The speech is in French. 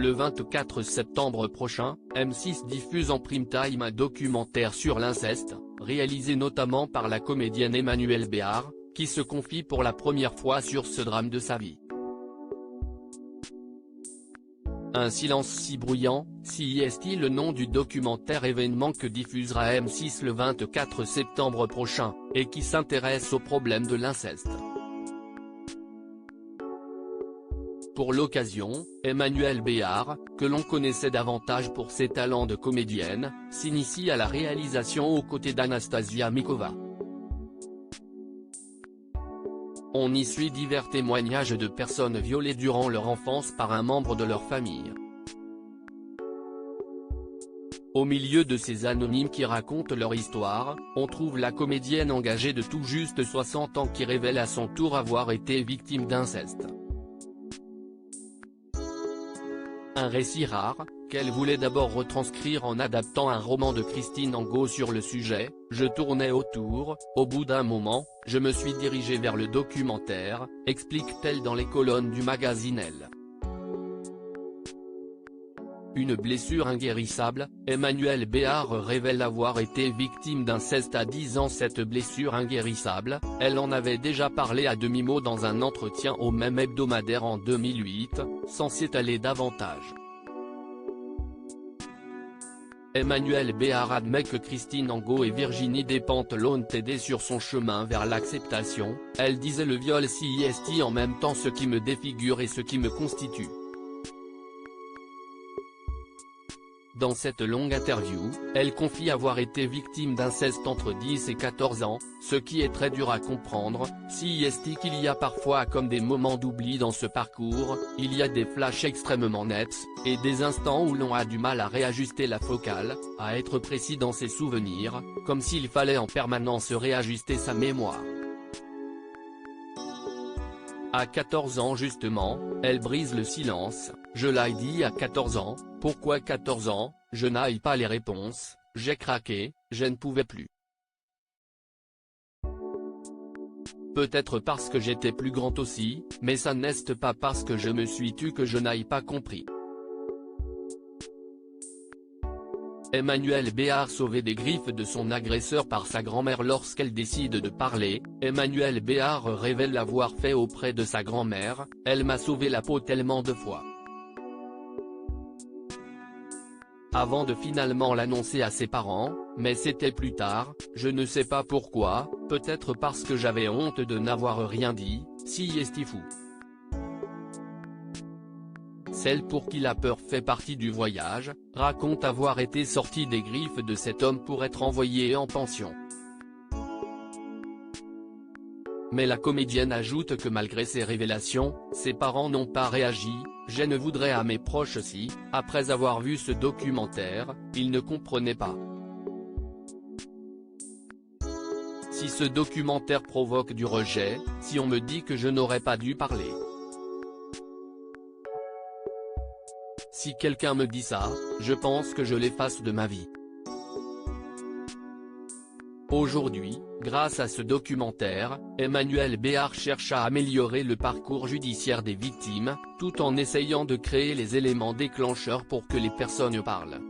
Le 24 septembre prochain, M6 diffuse en prime time un documentaire sur l'inceste, réalisé notamment par la comédienne Emmanuelle Béard, qui se confie pour la première fois sur ce drame de sa vie. Un silence si bruyant, si est le nom du documentaire événement que diffusera M6 le 24 septembre prochain, et qui s'intéresse au problème de l'inceste. Pour l'occasion, Emmanuelle Béard, que l'on connaissait davantage pour ses talents de comédienne, s'initie à la réalisation aux côtés d'Anastasia Mikova. On y suit divers témoignages de personnes violées durant leur enfance par un membre de leur famille. Au milieu de ces anonymes qui racontent leur histoire, on trouve la comédienne engagée de tout juste 60 ans qui révèle à son tour avoir été victime d'inceste. Un récit rare, qu'elle voulait d'abord retranscrire en adaptant un roman de Christine Angot sur le sujet. Je tournais autour, au bout d'un moment, je me suis dirigée vers le documentaire, explique-t-elle dans les colonnes du magazine Elle. Une blessure inguérissable, Emmanuelle Béard révèle avoir été victime d'inceste à 10 ans. Cette blessure inguérissable, elle en avait déjà parlé à demi-mot dans un entretien au même hebdomadaire en 2008, sans s'étaler davantage. Emmanuelle Béard admet que Christine Angot et Virginie Despentes l'ont aidée sur son chemin vers l'acceptation. Elle disait: le viol c'est en même temps ce qui me défigure et ce qui me constitue. Dans cette longue interview, elle confie avoir été victime d'inceste entre 10 et 14 ans, ce qui est très dur à comprendre. Si qu'il y a parfois comme des moments d'oubli dans ce parcours, il y a des flashs extrêmement nets, et des instants où l'on a du mal à réajuster la focale, à être précis dans ses souvenirs, comme s'il fallait en permanence réajuster sa mémoire. À 14 ans justement, elle brise le silence. Je l'ai dit à 14 ans, pourquoi 14 ans, je n'aille pas les réponses, j'ai craqué, je ne pouvais plus. Peut-être parce que j'étais plus grand aussi, mais ça n'est pas parce que je me suis tue que je n'aille pas compris. Emmanuelle Béard sauvée des griffes de son agresseur par sa grand-mère lorsqu'elle décide de parler. Emmanuelle Béard révèle l'avoir fait auprès de sa grand-mère: elle m'a sauvé la peau tellement de fois. Avant de finalement l'annoncer à ses parents, mais c'était plus tard, je ne sais pas pourquoi, peut-être parce que j'avais honte de n'avoir rien dit. Si est fou. Celle pour qui la peur fait partie du voyage, raconte avoir été sortie des griffes de cet homme pour être envoyée en pension. Mais la comédienne ajoute que malgré ces révélations, ses parents n'ont pas réagi. Je ne voudrais à mes proches si, après avoir vu ce documentaire, ils ne comprenaient pas. Si ce documentaire provoque du rejet, si on me dit que je n'aurais pas dû parler. Si quelqu'un me dit ça, je pense que je l'efface de ma vie. Aujourd'hui, grâce à ce documentaire, Emmanuelle Béard cherche à améliorer le parcours judiciaire des victimes, tout en essayant de créer les éléments déclencheurs pour que les personnes parlent.